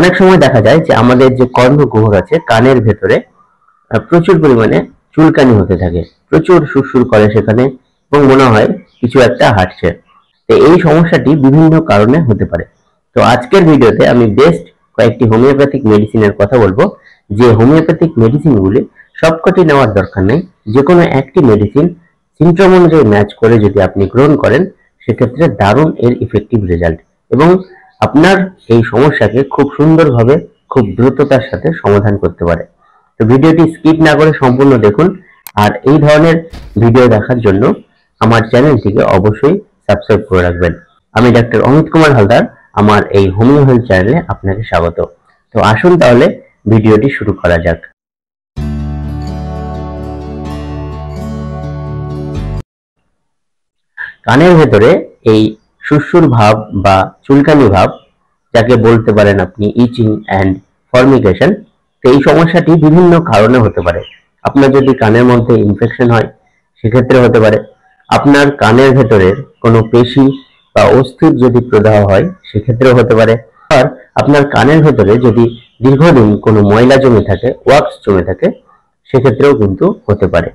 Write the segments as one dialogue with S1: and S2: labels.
S1: অনেক সময় দেখা যায় যে আমাদের যে কর্ণকুহর আছে কানের ভেতরে প্রচুর পরিমাণে চুলকানি হতে থাকে, প্রচুর সুরসুর করে সেখানে এবং মনে হয় কিছু একটা হাঁটছে। তো এই সমস্যাটি বিভিন্ন কারণে হতে পারে। তো আজকের ভিডিওতে আমি বেস্ট কয়েকটি হোমিওপ্যাথিক মেডিসিনের কথা বলবো, যে হোমিওপ্যাথিক মেডিসিনগুলি সবকটি নেওয়ার দরকার নেই। যে কোনো একটি মেডিসিন সিমটম অনুযায়ী ম্যাচ করে যদি আপনি গ্রহণ করেন সেক্ষেত্রে দারুণ এর ইফেক্টিভ রেজাল্ট এবং আপনার এই সমস্যাকে খুব সুন্দরভাবে খুব দ্রুততার সাথে সমাধান করতে পারে। তো ভিডিওটি স্কিপ না করে সম্পূর্ণ দেখুন। আর এই ধরনের ভিডিও দেখার জন্য আমার চ্যানেলটিকে অবশ্যই সাবস্ক্রাইব করে রাখবেন। আমি ডাক্তার অমিত কুমার হালদার, আমার এই হোমিও হেলথ চ্যানেলে আপনাকে স্বাগত। তো আসুন তাহলে ভিডিওটি শুরু করা যাক। কানের ভেতরে এই সুরসুর ভাব বা চুলকানি ভাব, যাকে বলতে পারেন আপনি ইচিং অ্যান্ড ফর্মিকেশন, তো এই সমস্যাটি বিভিন্ন কারণে হতে পারে। আপনার যদি কানের মধ্যে ইনফেকশন হয় সেক্ষেত্রে হতে পারে, আপনার কানের ভেতরের কোনো পেশি বা অস্থির যদি প্রদাহ হয় সেক্ষেত্রেও হতে পারে, আর আপনার কানের ভেতরে যদি দীর্ঘদিন কোনো ময়লা জমে থাকে, ওয়াক্স জমে থাকে, সেক্ষেত্রেও কিন্তু হতে পারে।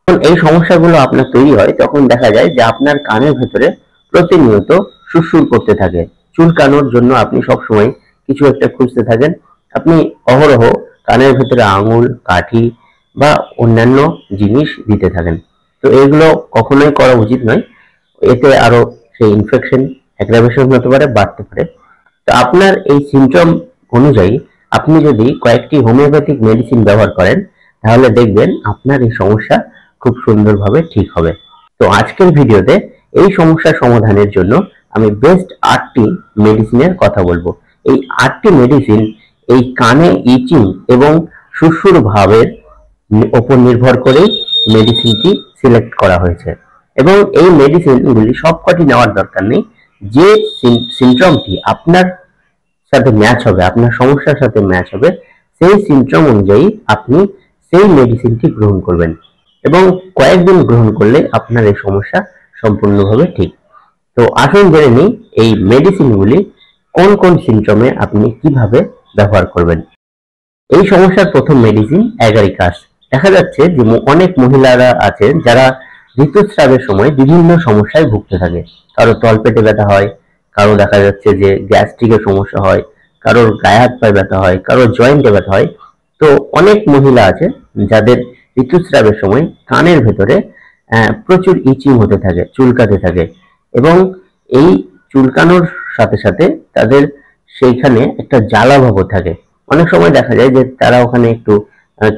S1: যখন এই সমস্যাগুলো আপনার তৈরি হয় তখন দেখা যায় যে আপনার কানের ভেতরে প্রতিনিয়ত সুরসুর করতে থাকে, চুলকানোর জন্য আপনি সবসময় কিছু একটা খুঁজতে থাকেন। আপনি অহরহ কানের ভেতরে আঙুল, কাঠি বা অন্যান্য জিনিস দিতে থাকেন। তো এগুলো কখনোই করা উচিত নয়, এতে আরো সেই ইনফেকশন অ্যাগ্রাভেশন হতে পারে, বাড়তে পারে। তো আপনার এই সিমটম অনুযায়ী আপনি যদি কয়েকটি হোমিওপ্যাথিক মেডিসিন ব্যবহার করেন তাহলে দেখবেন আপনার এই সমস্যা খুব সুন্দরভাবে ঠিক হবে। তো আজকের ভিডিওতে এই সমস্যা সমাধানের জন্য আমি বেস্ট 8টি মেডিসিনের কথা বলবো। এই 8টি মেডিসিন এই কানে ইচিং এবং সুরসুর ভাবের উপর নির্ভর করেই মেডিসিনটি সিলেক্ট করা হয়েছে এবং এই মেডিসিনগুলি সবকটি নেওয়ার দরকার নেই। যে সিমটমটি আপনার সাথে ম্যাচ হবে, আপনার সমস্যার সাথে ম্যাচ হবে, সেই সিমটম অনুযায়ী আপনি সেই মেডিসিনটি গ্রহণ করবেন এবং কয়েকদিন গ্রহণ করলে আপনার এই সমস্যা সম্পূর্ণভাবে ঠিক। তো আসুন জেনে নিই এই মেডিসিনগুলি কোন কোন সিমটমে আপনি কিভাবে ব্যবহার করবেন। এই সমস্যার প্রথম মেডিসিন অ্যাগারিকাস। দেখা যাচ্ছে যে অনেক মহিলারা আছেন যারা ঋতুস্রাবের সময় বিভিন্ন সমস্যায় ভুগতে থাকে। কারো তলপেটে ব্যথা হয়, কারো দেখা যাচ্ছে যে গ্যাস্ট্রিকের সমস্যা হয়, কারোর গায়ে হাত পায়ে ব্যথা হয়, কারো জয়েন্টে ব্যথা হয়। তো অনেক মহিলা আছে যাদের ঋতুস্রাবের সময় কানের ভেতরে প্রচুর ইচিং হতে থাকে, চুলকাতে থাকে এবং এই চুলকানোর সাথে সাথে তাদের সেইখানে একটা জ্বালা ভাবও থাকে। অনেক সময় দেখা যায় যে তারা ওখানে একটু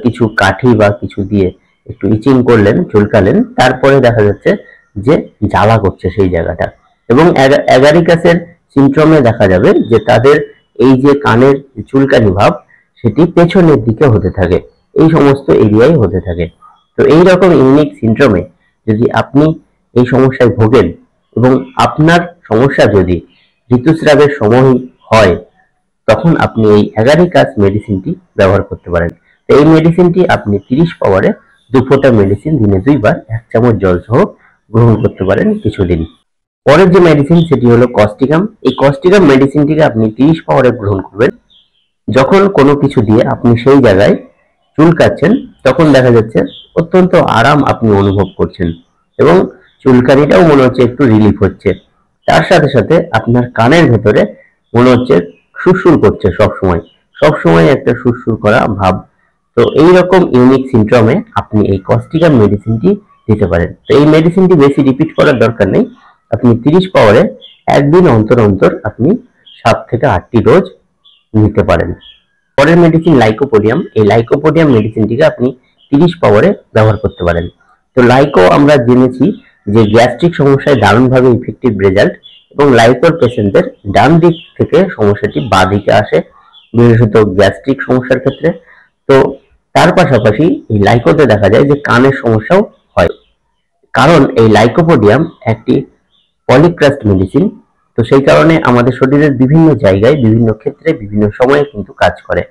S1: কিছু কাঠি বা কিছু দিয়ে একটু ইচিং করলেন, চুলকালেন, তারপরে দেখা যাচ্ছে যে জ্বালা করছে সেই জায়গাটা। এবং অ্যাগারিকাসের সিমটমে দেখা যাবে যে তাদের এই যে কানের চুলকানি ভাব সেটি পেছনের দিকে হতে থাকে, এই সমস্ত এরিয়ায় হতে থাকে। তো এই রকম ইউনিক সিমটমে যদি আপনি এই সমস্যায় ভোগেন এবং আপনার সমস্যা যদি ঋতুস্রাবের সময় হয় তখন আপনি এই অ্যাগারিকাস মেডিসিনটি ব্যবহার করতে পারেন। তো এই মেডিসিনটি আপনি 30 পাওয়ারে 2 ফোঁটা মেডিসিন দিনে 2 বার 1 চামচ জল সহ গ্রহণ করতে পারেন কিছুদিন। পরের যে মেডিসিন সেটি হলো কস্টিকাম। এই কস্টিকাম মেডিসিনটিকে আপনি 30 পাওয়ারে গ্রহণ করবেন। যখন কোনো কিছু দিয়ে আপনি সেই জায়গায় চুলকাচ্ছেন তখন দেখা যাচ্ছে অত্যন্ত আরাম আপনি অনুভব করছেন এবং চুলকানিটাও মনে হচ্ছে একটু রিলিফ হচ্ছে। তার সাথে সাথে আপনার কানের ভেতরে মনে হচ্ছে সুরসুর করছে, সবসময় একটা সুরসুর করা ভাব। তো এইরকম ইউনিক সিমটমে আপনি এই কস্টিকাম মেডিসিনটি দিতে পারেন। তো এই মেডিসিনটি বেশি রিপিট করার দরকার নেই, আপনি 30 পাওয়ারে একদিন অন্তর অন্তর আপনি 7 থেকে 8টি ডোজ নিতে পারেন। পরের মেডিসিন লাইকোপোডিয়াম। এই লাইকোপোডিয়াম মেডিসিনটিকে আপনি 30 পাওয়ারে ব্যবহার করতে পারেন। তো লাইকো আমরা জেনেছি যে গ্যাস্ট্রিক সমস্যায় দারুণভাবে ইফেক্টিভ রেজাল্ট এবং লাইকোর পেশেন্টদের ডান দিক থেকে সমস্যাটি বাঁ দিকে আসে, বিশেষত গ্যাস্ট্রিক সমস্যার ক্ষেত্রে। তো তার পাশাপাশি এই লাইকোতে দেখা যায় যে কানের সমস্যাও হয়, কারণ এই লাইকোপোডিয়াম একটি পলিক্রাস্ট মেডিসিন। তো সেই কারণে আমাদের শরীরের বিভিন্ন জায়গায়, বিভিন্ন ক্ষেত্রে, বিভিন্ন সময়ে কিন্তু কাজ করে।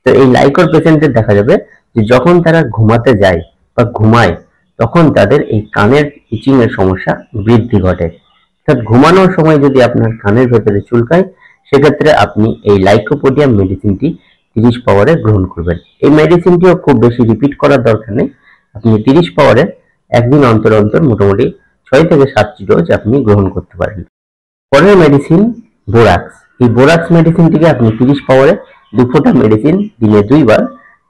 S1: তো এই লাইকোর পেশেন্টদের দেখা যাবে যে যখন তারা ঘুমাতে যায় বা ঘুমায় তখন তাদের এই কানের ইচিং এর সমস্যা বৃদ্ধি ঘটে। অর্থাৎ ঘুমানোর সময় যদি আপনার কানের ভেতরে চুলকায় সেক্ষেত্রে আপনি এই লাইকোপোডিয়াম মেডিসিনটি 30 পাওয়ারে গ্রহণ করবেন। এই মেডিসিনটিও খুব বেশি রিপিট করার দরকার নেই, আপনি 30 পাওয়ারে একদিন অন্তর অন্তর মোটামুটি 6 থেকে 7টি ডোজ আপনি গ্রহণ করতে পারেন। পরের মেডিসিন বোরাক্স। এই বোরাক্স মেডিসিনটিকে আপনি 30 পাওয়ারে 2 ফোঁটা মেডিসিন দিনে 2 বার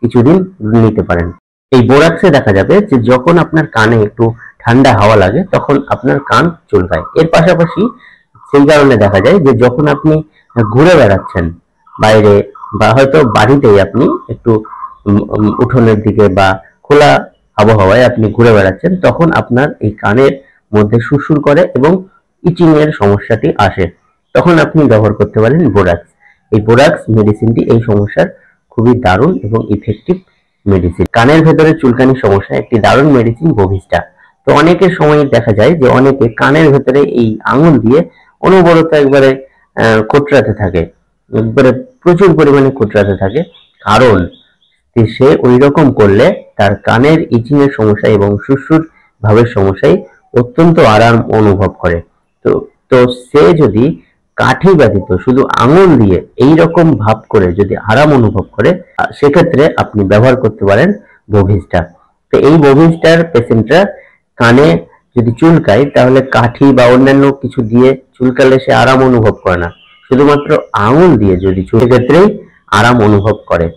S1: কিছুদিন নিতে পারেন। এই বোরাক্সে দেখা যাবে যে যখন আপনার কানে একটু ঠান্ডা হাওয়া লাগে তখন আপনার কান চুলকায়। এর পাশাপাশি সেই কারণে দেখা যায় যে যখন আপনি ঘুরে বেড়াচ্ছেন বাইরে বা হয়তো বাড়িতেই আপনি একটু উঠোনের দিকে বা খোলা আবহাওয়ায় আপনি ঘুরে বেড়াচ্ছেন, তখন আপনার এই কানের মধ্যে সুরসুর করে এবং ইচিং এর সমস্যাটি আসে, তখন আপনি ব্যবহার করতে পারেন বোরাক্স। এই বোরাক্স মেডিসিনটি এই সমস্যার খুবই দারুণ এবং ইফেক্টিভ মেডিসিন। কানের ভেতরে চুলকানির সমস্যা একটি দারুণ মেডিসিন বভিস্টা। তো অনেকের সময় দেখা যায় যে অনেকে কানের ভেতরে এই আঙুল দিয়ে অনবরত একবারে কোটরাতে থাকে, একবারে প্রচুর পরিমাণে কোটরাতে থাকে, কারণ সে ওই রকম করলে তার কানের ইচিং এর সমস্যা এবং সুরসুর ভাবের সমস্যায় অত্যন্ত আরাম অনুভব করে। তো তো সে যদি কাঠি ব্যতীত শুধু আঙুল দিয়ে এই রকম ভাব করে যদি আরাম অনুভব করে, সেক্ষেত্রে আপনি ব্যবহার করতে পারেন বভিস্টা। তো এই বভিস্টার পেশেন্টরা কানে যদি চুলকায় তাহলে কাঠি বা অন্যান্য কিছু দিয়ে চুলকালে সে আরাম অনুভব করে না, শুধুমাত্র আঙুল দিয়ে যদি সেক্ষেত্রেই আরাম অনুভব করে।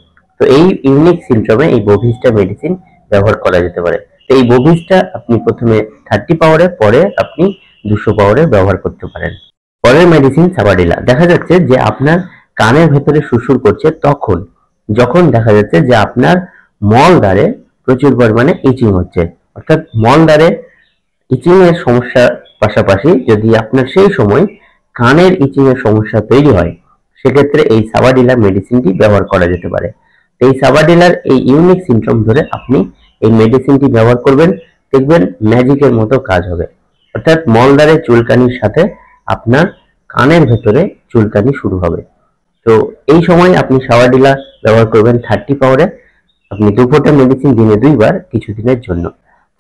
S1: তো এই ইউনিক সিনড্রোমে এই বভিস্টা মেডিসিন ব্যবহার করা যেতে পারে। তো এই বভিস্টা আপনি প্রথমে 30 পাওয়ারে, পরে আপনি 200 পাওয়ারে ব্যবহার করতে পারেন। পরের মেডিসিন সাবাডিলা। দেখা যাচ্ছে যে আপনার কানের ভেতরে সুরসুর করছে যখন দেখা যাচ্ছে যে আপনার মলদ্বারে প্রচুর পরিমাণে ইচিং হচ্ছে, অর্থাৎ মলদ্বারে ইচিং এর সমস্যার পাশাপাশি যদি আপনার সেই সময় কানের ইচিং এর সমস্যা তৈরি হয়, সেক্ষেত্রে এই সাবাডিলা মেডিসিনটি ব্যবহার করা যেতে পারে। এই সাবাডিলার এই ইউনিক সিনড্রোম ধরে আপনি এই মেডিসিনটি ব্যবহার করবেন, দেখবেন ম্যাজিকের মতো কাজ হবে, অর্থাৎ মলদ্বারে চুলকানির সাথে আপনার কানের ভেতরে চুলকানি শুরু হবে। তো এই সময় আপনি সাবাডিলা ব্যবহার করবেন 30 পাওয়ারে, আপনি 2 ফোঁটা মেডিসিন দিনে 2 বার কিছুদিনের জন্য।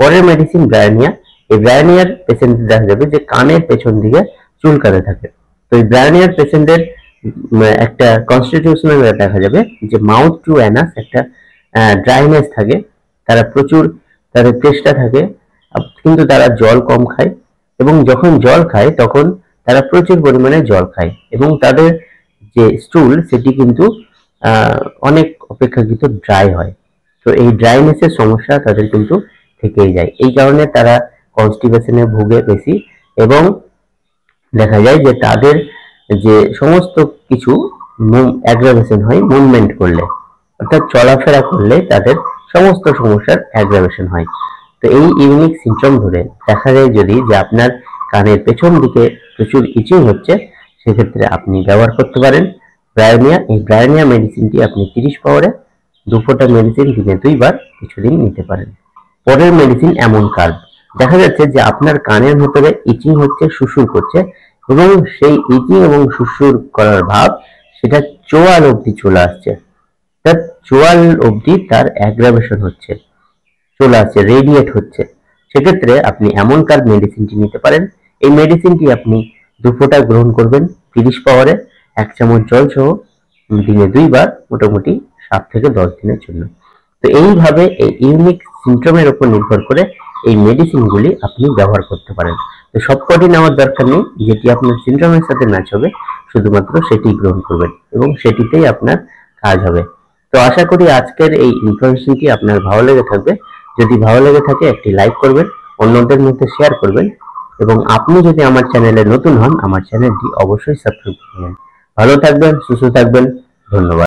S1: পরের মেডিসিন ব্রায়োনিয়া। এই ব্রায়োনিয়ার পেশেন্ট দেখা যাবে যে কানের পেছন দিকে চুলকাতে থাকে। তো এই ব্রায়োনিয়ার পেশেন্টের একটা কনস্টিটিউশনাল দেখা যাবে যে মাউথ টু অ্যানাস একটা ড্রাইনেস থাকে, তারা প্রচুর তাদের চেষ্টা থাকে কিন্তু তারা জল কম খায়, এবং যখন জল খায় তখন তারা প্রচুর পরিমাণে জল খায় এবং তাদের যে স্টুল সেটি কিন্তু অনেক অপেক্ষাকৃত ড্রাই হয়। তো এই ড্রাইনেসের সমস্যা তাদের কিন্তু থেকেই যায়, এই কারণে তারা কনস্টিপেশনে ভুগে বেশি, এবং দেখা যায় যে তাদের যে সমস্ত কিছু অ্যাগ্রাভেশন হয় মুভমেন্ট করলে, অর্থাৎ চলাফেরা করলে তাদের সমস্ত সমস্যার অ্যাগ্রাভেশন হয়। তো এই ইউনিক সিনড্রোম ধরে দেখা যায় যদি যে আপনার কানের পেছন দিকে প্রচুর ইচিং হচ্ছে, সেক্ষেত্রে আপনি ব্যবহার করতে পারেন ব্রায়োনিয়া। এই ব্রায়োনিয়া মেডিসিনটি আপনি 30 পাওয়ারে 2 ফোঁটা মেডিসিন দিনে 2 বার কিছুদিন নিতে পারেন। পরের মেডিসিন এমন কার্ভ। দেখা যাচ্ছে যে আপনার কানের ভেতরে ইচিং হচ্ছে, সুরসুর করছে, এবং সেই ইচিং এবং সুরসুর করার ভাব সেটা চোয়াল অবধি চলে আসছে, তার চোয়াল অবধি তার অ্যাগ্রাভেশন হচ্ছে, চলে আসছে, রেডিয়েট হচ্ছে। সেক্ষেত্রে আপনি এমন কার্ভ মেডিসিনটি নিতে পারেন। এই মেডিসিনটি আপনি 2 ফোঁটা গ্রহণ করবেন 30 পাওয়ারে, 1 চামচ জল সহ দিনে 2 বার, মোটামুটি 7 থেকে 10 দিনের জন্য। তো এইভাবে এই ইউনিক সিনড্রোমের উপর নির্ভর করে এই মেডিসিনগুলি আপনি ব্যবহার করতে পারেন। তো সবকটি নেওয়ার দরকার নেই, যেটি আপনার সিনড্রোমের সাথে ম্যাচ হবে শুধুমাত্র সেটি গ্রহণ করবেন এবং সেটিতেই আপনার কাজ হবে। তো আশা করি আজকের এই ইনফরমেশনটি আপনার ভালো লেগে থাকবে। যদি ভালো লেগে থাকে একটি লাইক করবেন, অন্যদের মধ্যে শেয়ার করবেন, এবং আপনি যদি আমার চ্যানেলে নতুন হন আমার চ্যানেলটি অবশ্যই সাবস্ক্রাইব করবেন। ভালো থাকবেন, সুস্থ থাকবেন, ধন্যবাদ।